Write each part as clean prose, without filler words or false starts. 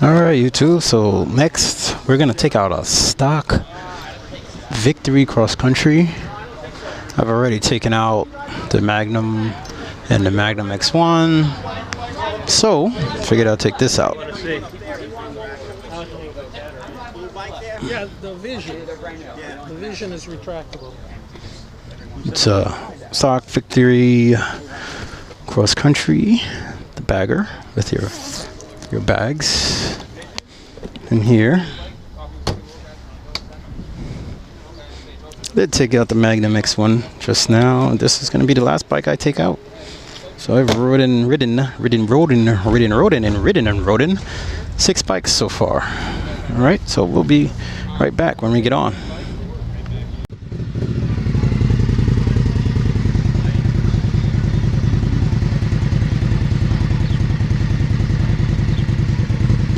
Alright YouTube, so next we're gonna take out a stock Victory cross country. I've already taken out the Magnum and the Magnum X1, so figured I'll take this out. Yeah, the vision is retractable. It's a stock Victory cross country, the bagger with your bags in here. Did take out the Magnum X1 just now. This is going to be the last bike I take out. So I've ridden 6 bikes so far. All right, so we'll be right back when we get on.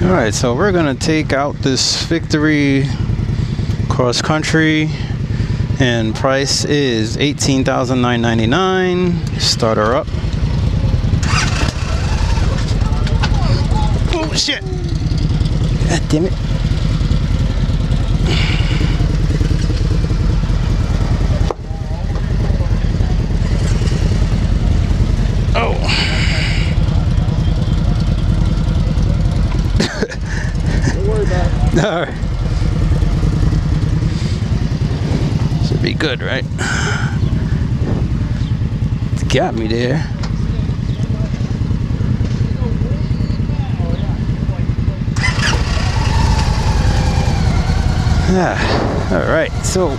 Alright, so we're gonna take out this Victory cross country, and price is $18,999. Start her up. Oh shit! God damn it! Oh! Alright. Should be good, right? It's got me there. Alright, so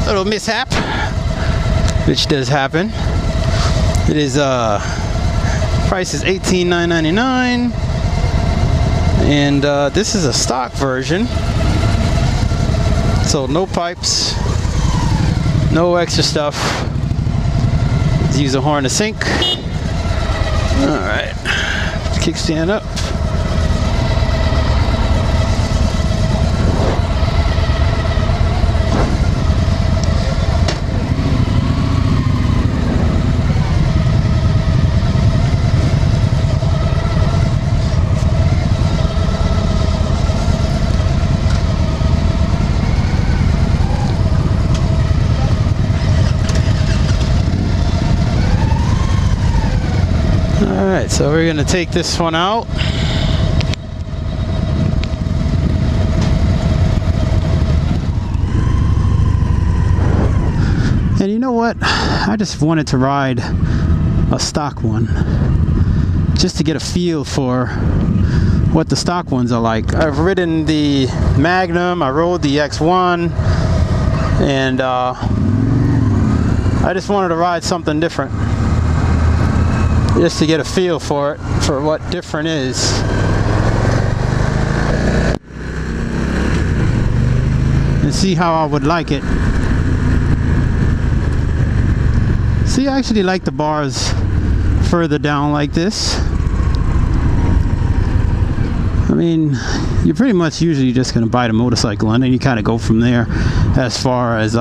little mishap, which does happen. It is price is $18,999, and this is a stock version, so no pipes, no extra stuff. Let's use a horn to sync. Alright, kickstand up. Alright, so we're going to take this one out. And you know what? I just wanted to ride a stock one, just to get a feel for what the stock ones are like. I've ridden the Magnum, I rode the X1, and I just wanted to ride something different, just to get a feel for it, for what different is. And see how I would like it. See, I actually like the bars further down like this. I mean, you're pretty much usually just going to buy the motorcycle, and then you kind of go from there as far as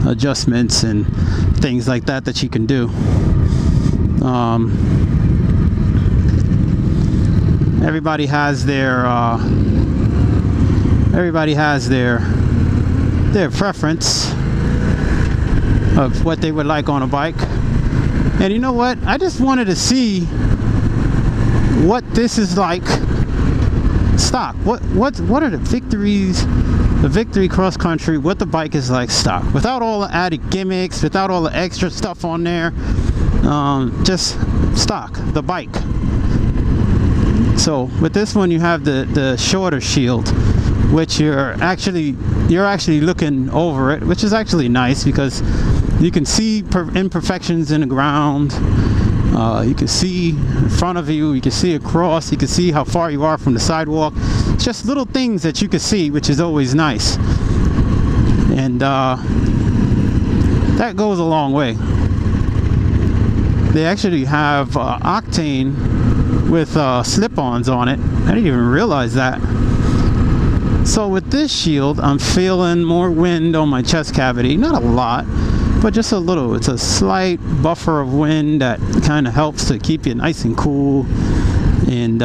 adjustments and things like that that you can do. Everybody has their preference of what they would like on a bike. And you know what? I just wanted to see what this is like stock. What are the Victory cross country, what the bike is like stock, without all the added gimmicks, without all the extra stuff on there. Just stock, the bike. So with this one, you have the shorter shield, which you're actually looking over it, which is actually nice because you can see imperfections in the ground. You can see in front of you, you can see across, you can see how far you are from the sidewalk. It's just little things that you can see, which is always nice, and that goes a long way. They actually have octane with slip-ons on it. I didn't even realize that. So with this shield, I'm feeling more wind on my chest cavity. Not a lot, but just a little. It's a slight buffer of wind that kind of helps to keep you nice and cool, and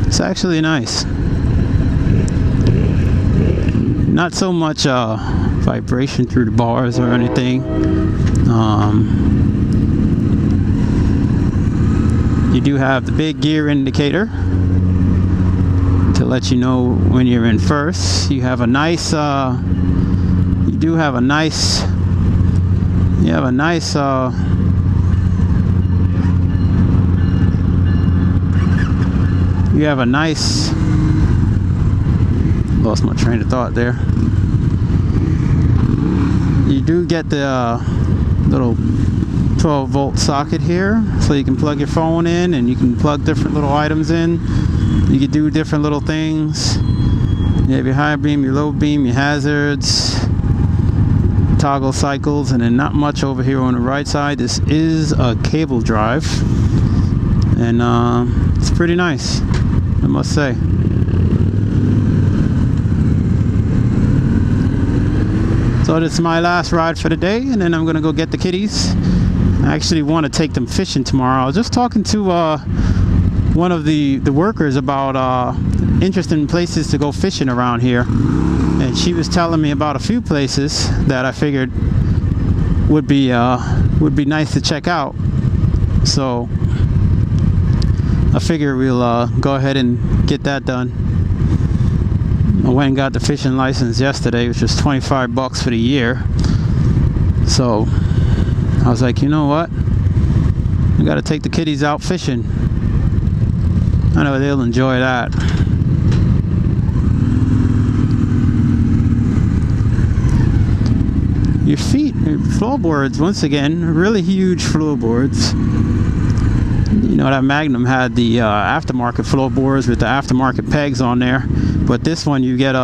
it's actually nice. Not so much vibration through the bars or anything. You do have the big gear indicator to let you know when you're in first. You have a nice you have a nice lost my train of thought there. You do get the little 12-volt socket here, so you can plug your phone in and you can plug different little items in. You can do different little things. You have your high beam, your low beam, your hazards, toggle cycles, and then not much over here on the right side. This is a cable drive, and it's pretty nice, I must say. So this is my last ride for the day, and then I'm gonna go get the kitties. I actually want to take them fishing tomorrow. I was just talking to one of the workers about interesting places to go fishing around here, and she was telling me about a few places that I figured would be nice to check out. So I figure we'll go ahead and get that done. I went and got the fishing license yesterday, which was $25 for the year. So I was like, you know what? I gotta take the kiddies out fishing. I know they'll enjoy that. Your feet, floorboards, once again, really huge floorboards. You know, that Magnum had the aftermarket floorboards with the aftermarket pegs on there, but this one you get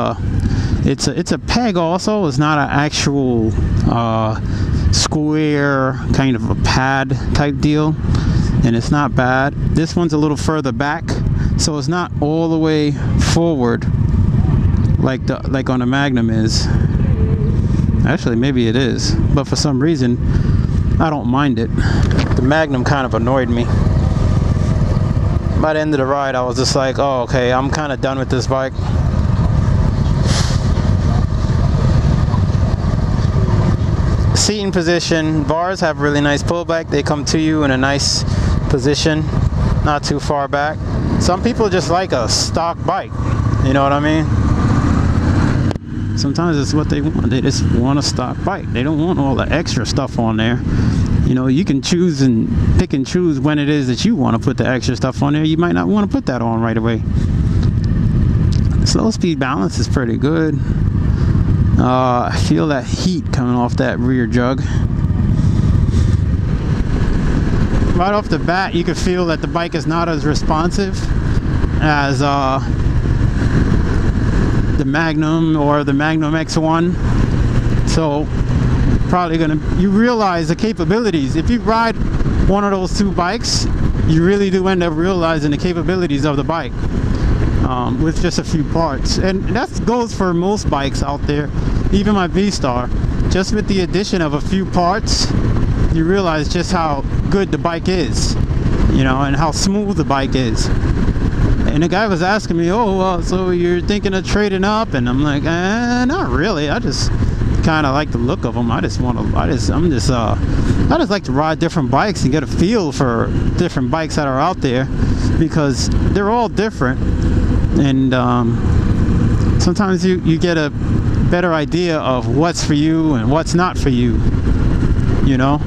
it's a peg also. It's not an actual square kind of a pad type deal, and it's not bad. This one's a little further back, so it's not all the way forward like on a Magnum is. Actually, maybe it is, but for some reason I don't mind it. The Magnum kind of annoyed me. By the end of the ride, I was just like, oh, okay, I'm kind of done with this bike. Seating position, bars have really nice pullback. They come to you in a nice position, not too far back. Some people just like a stock bike, you know what I mean? Sometimes it's what they want. They just want a stock bike. They don't want all the extra stuff on there. You know, you can choose and pick and choose when it is that you want to put the extra stuff on there. You might not want to put that on right away. Slow speed balance is pretty good. I feel that heat coming off that rear jug. Right off the bat, you can feel that the bike is not as responsive as the Magnum or the Magnum X1. So probably you realize the capabilities. If you ride one of those two bikes, you really do end up realizing the capabilities of the bike with just a few parts. And that goes for most bikes out there, even my V-Star. Just with the addition of a few parts, you realize just how good the bike is, you know, and how smooth the bike is. And the guy was asking me, oh, so you're thinking of trading up? And I'm like, not really. I just kind of like the look of them. I just like to ride different bikes and get a feel for different bikes that are out there, because they're all different. And sometimes you get a better idea of what's for you and what's not for you, you know?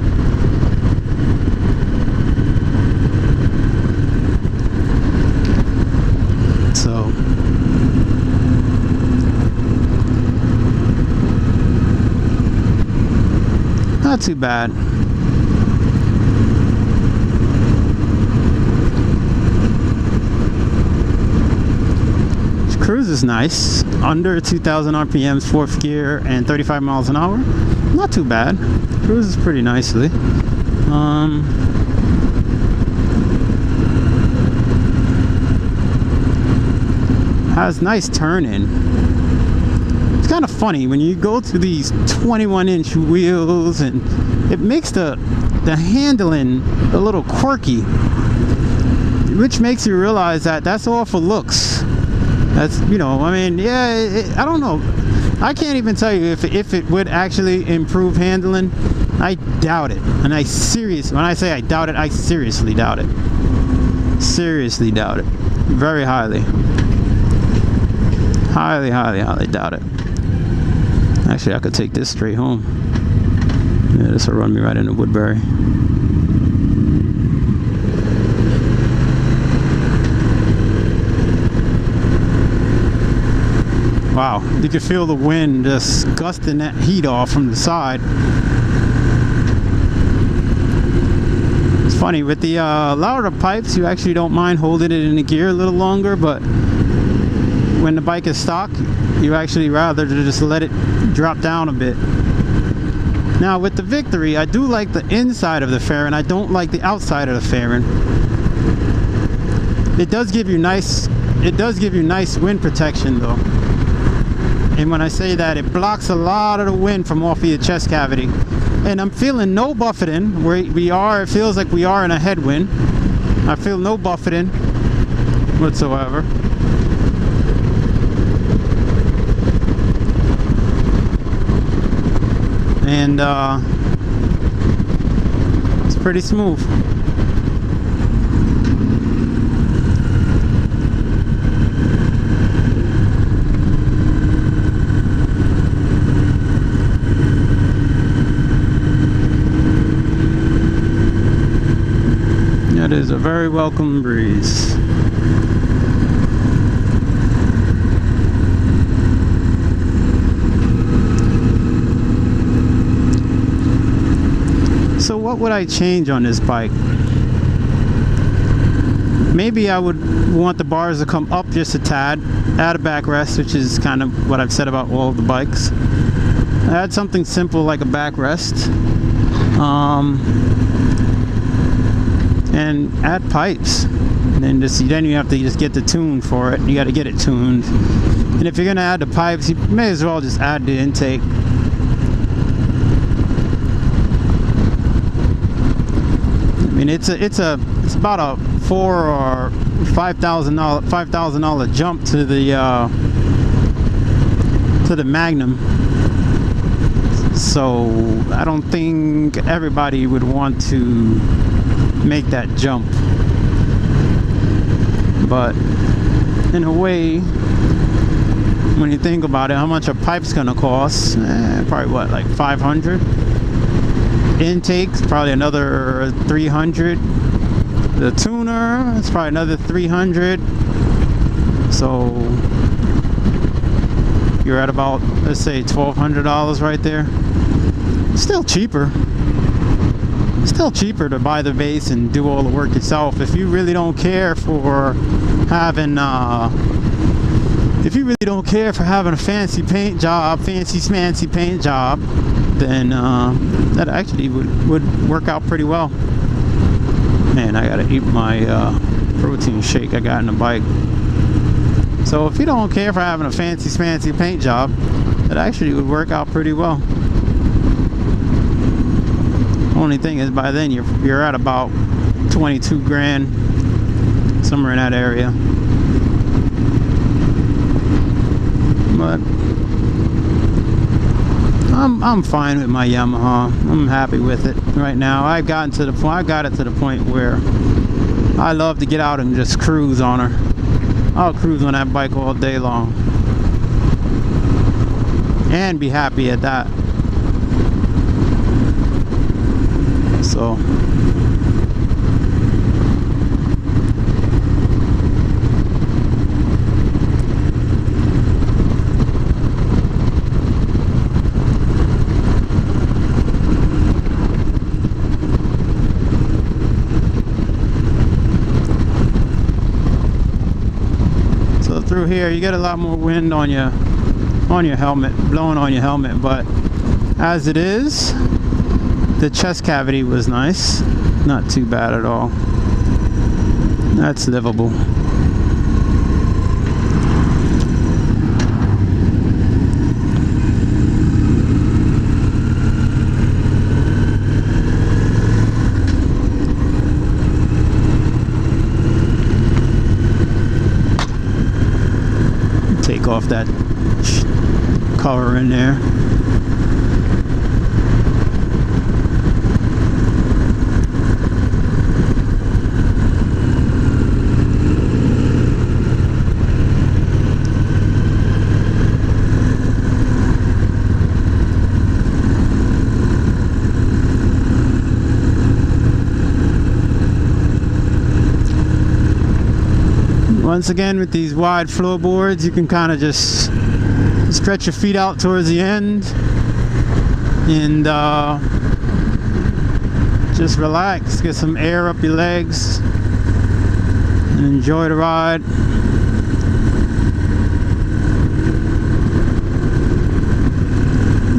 So not too bad. This cruise is nice, under 2,000 RPMs, 4th gear, and 35 miles an hour. Not too bad. Cruises pretty nicely. Has nice turn-in. It's kind of funny when you go to these 21-inch wheels and it makes the handling a little quirky, which makes you realize that that's all for looks. That's, you know, I mean, yeah, I don't know. I can't even tell you if it would actually improve handling. I doubt it. And when I say I doubt it, I seriously doubt it. Seriously doubt it. Very highly. Highly, highly, highly doubt it. Actually, I could take this straight home. Yeah, this will run me right into Woodbury. Wow, you can feel the wind just gusting that heat off from the side. It's funny, with the louder pipes, you actually don't mind holding it in the gear a little longer, but when the bike is stock, you actually rather to just let it drop down a bit. Now with the Victory, I do like the inside of the fairing. I don't like the outside of the fairing. It does give you nice wind protection though. And when I say that, it blocks a lot of the wind from off of your chest cavity. And I'm feeling no buffeting where it feels like we are in a headwind. I feel no buffeting whatsoever. And it's pretty smooth. It is a very welcome breeze. So what would I change on this bike? Maybe I would want the bars to come up just a tad, add a backrest, which is kind of what I've said about all of the bikes. Add something simple like a backrest. And add pipes, and then you have to just get the tune for it. You got to get it tuned, and if you're gonna add the pipes, you may as well just add the intake. I mean, it's about a $4,000 or $5,000 jump to the Magnum. So I don't think everybody would want to make that jump, but in a way, when you think about it, how much a pipe's gonna cost? Probably what, like 500. Intake's probably another 300. The tuner, it's probably another 300. So you're at about, let's say, $1,200 right there. Still cheaper. Still cheaper to buy the base and do all the work yourself. If you really don't care for having a fancy paint job, fancy smancy paint job, then that actually would work out pretty well. Man, I gotta eat my protein shake I got in the bike. So if you don't care for having a fancy smancy paint job, that actually would work out pretty well. Only thing is, by then you're at about 22 grand, somewhere in that area. But I'm fine with my Yamaha. I'm happy with it right now. I got it to the point where I love to get out and just cruise on her. I'll cruise on that bike all day long and be happy at that. So through here you get a lot more wind on your helmet, blowing on your helmet, but as it is, the chest cavity was nice, not too bad at all. That's livable. off that cover in there. Once again, with these wide floorboards, you can kind of just stretch your feet out towards the end and just relax, get some air up your legs and enjoy the ride.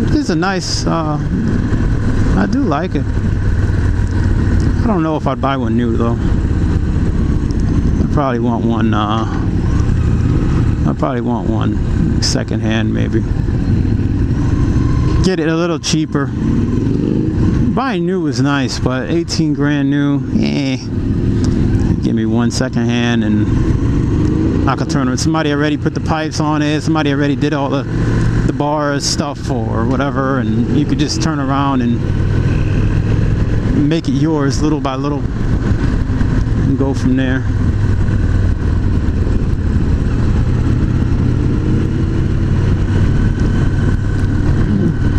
It is a nice, I do like it. I don't know if I'd buy one new though. Probably want one. I probably want one secondhand, maybe. Get it a little cheaper. Buying new is nice, but 18 grand new, give me one secondhand, and I could turn it. Somebody already put the pipes on it. Somebody already did all the bars stuff or whatever, and you could just turn around and make it yours little by little, and go from there.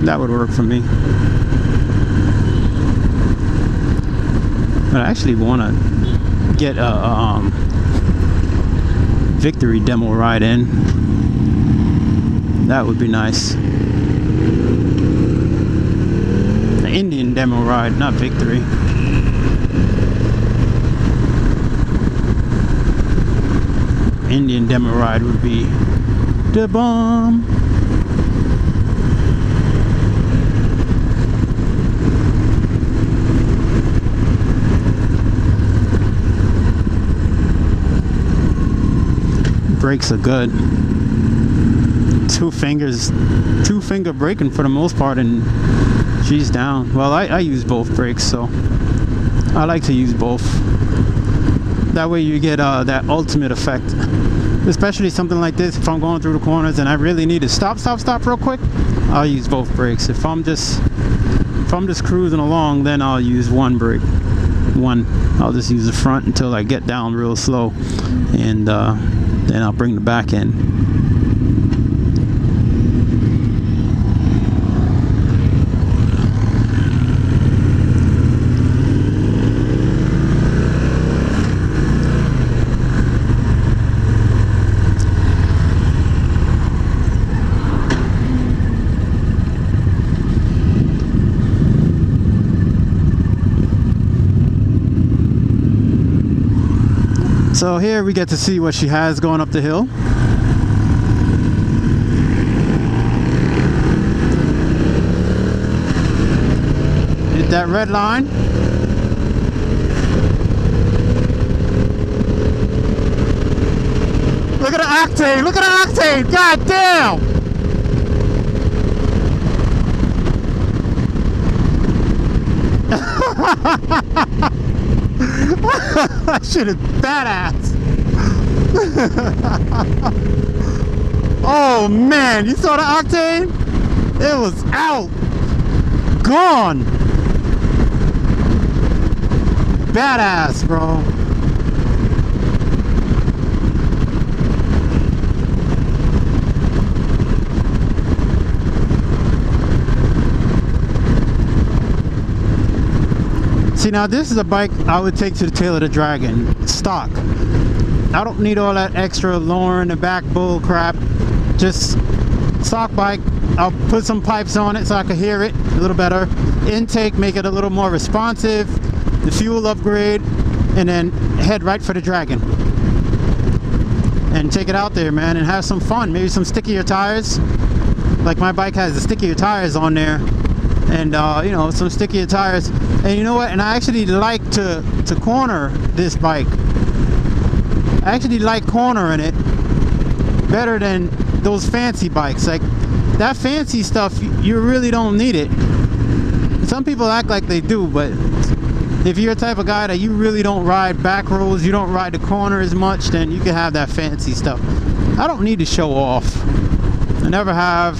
That would work for me. But I actually want to get a Victory demo ride in. That would be nice. The Indian demo ride, not Victory. Indian demo ride would be the bomb. Brakes are good. Two finger braking for the most part, and she's down. Well, I use both brakes, so I like to use both. That way you get that ultimate effect. Especially something like this, if I'm going through the corners and I really need to stop real quick, I'll use both brakes. If I'm just cruising along, then I'll use one brake. I'll just use the front until I get down real slow, and then I'll bring the back in. So here we get to see what she has going up the hill. Hit that red line. Look at the octane! Look at the octane! God damn! That shit is badass. Oh man, you saw the octane? It was out. Gone. Badass, bro. See, now this is a bike I would take to the tail of the dragon, stock. I don't need all that extra lowering the back bull crap. Just stock bike. I'll put some pipes on it so I can hear it a little better. Intake, make it a little more responsive. The fuel upgrade, and then head right for the dragon. And take it out there, man, and have some fun. Maybe some stickier tires. Like my bike has the stickier tires on there. And you know, some stickier tires. And you know what? And I actually like to corner this bike. I actually like cornering it better than those fancy bikes. Like that fancy stuff, you really don't need it. Some people act like they do, but if you're a type of guy that you really don't ride back roads, you don't ride the corner as much, then you can have that fancy stuff. I don't need to show off. I never have,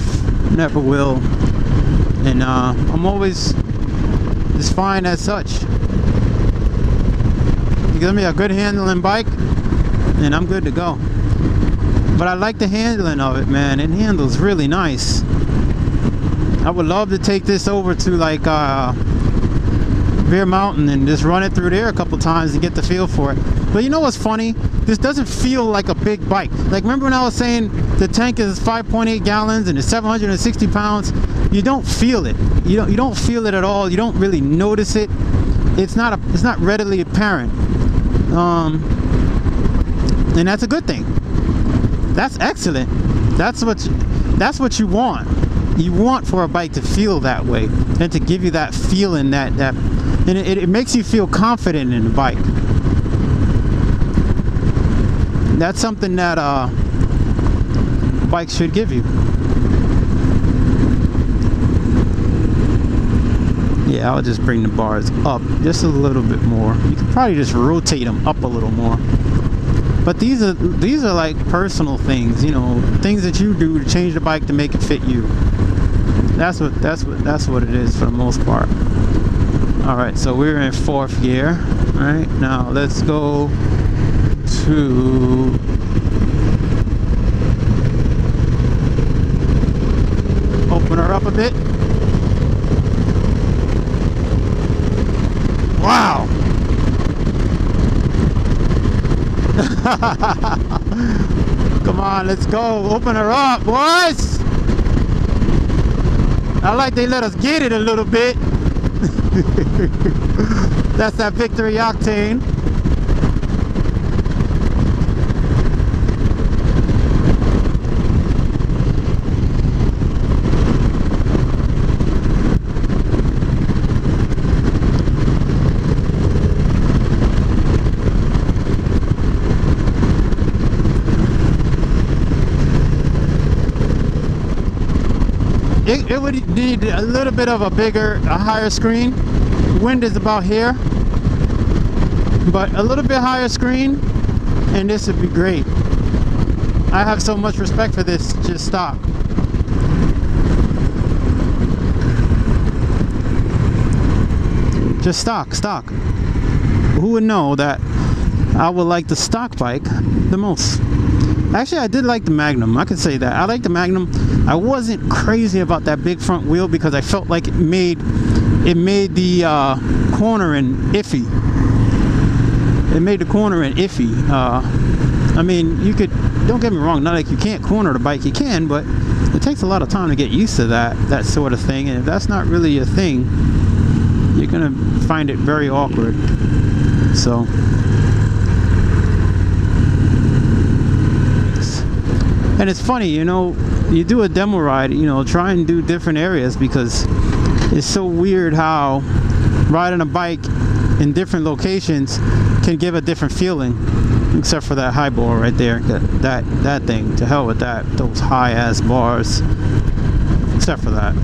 never will. And I'm always just fine as such. You give me a good handling bike and I'm good to go. But I like the handling of it, man. It handles really nice. I would love to take this over to like Bear Mountain and just run it through there a couple times to get the feel for it. But you know what's funny? This doesn't feel like a big bike. Like, remember when I was saying the tank is 5.8 gallons and it's 760 pounds? You don't feel it. You don't feel it at all. You don't really notice it. It's not readily apparent. And that's a good thing. That's excellent. That's what you want. You want for a bike to feel that way and to give you that feeling and it makes you feel confident in the bike. That's something that bikes should give you. Yeah, I'll just bring the bars up just a little bit more. You can probably just rotate them up a little more. But these are like personal things, you know, things that you do to change the bike to make it fit you. That's what it is for the most part. All right, so we're in 4th gear. All right, now let's go to open her up a bit. Wow. Come on, let's go. Open her up, boys. I like they let us get it a little bit. That's that victory octane. It would need a little bit of a higher screen. Wind is about here, but a little bit higher screen and this would be great. I have so much respect for this just stock. Just stock. Who would know that I would like the stock bike the most? Actually, I did like the Magnum. I could say that. I like the Magnum. I wasn't crazy about that big front wheel because I felt like it made the cornering iffy. It made the cornering iffy. I mean, you could, don't get me wrong, not like you can't corner the bike, you can, but it takes a lot of time to get used to that sort of thing. And if that's not really your thing, you're gonna find it very awkward. So. And it's funny, you know, you do a demo ride, you know, try and do different areas because it's so weird how riding a bike in different locations can give a different feeling, except for that high bar right there. That thing, to hell with that, those high ass bars, except for that.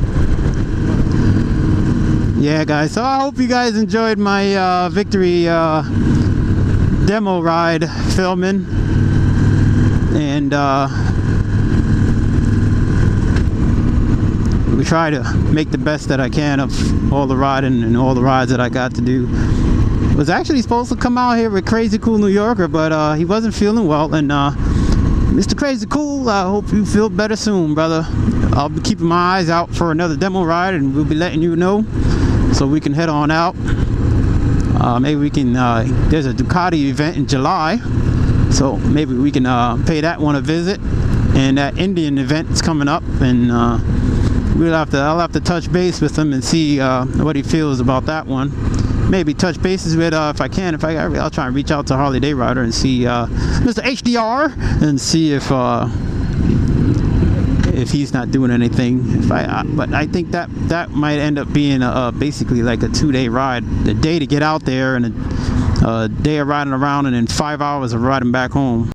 Yeah, guys, so I hope you guys enjoyed my victory demo ride filming. And we try to make the best that I can of all the riding and all the rides that I got to do. Was actually supposed to come out here with KRAZY Cool New Yorker, but he wasn't feeling well. And Mr. KRAZY Cool, I hope you feel better soon, brother. I'll be keeping my eyes out for another demo ride, and we'll be letting you know so we can head on out. Maybe we can, there's a Ducati event in July, so maybe we can pay that one a visit. And that Indian event is coming up, and I'll have to touch base with him and see what he feels about that one. Maybe touch bases with if I can. I'll try and reach out to Harley Day Rider and see Mr. HDR and see if he's not doing anything. But I think that might end up being basically like a 2-day ride. The day to get out there and a day of riding around, and then 5 hours of riding back home.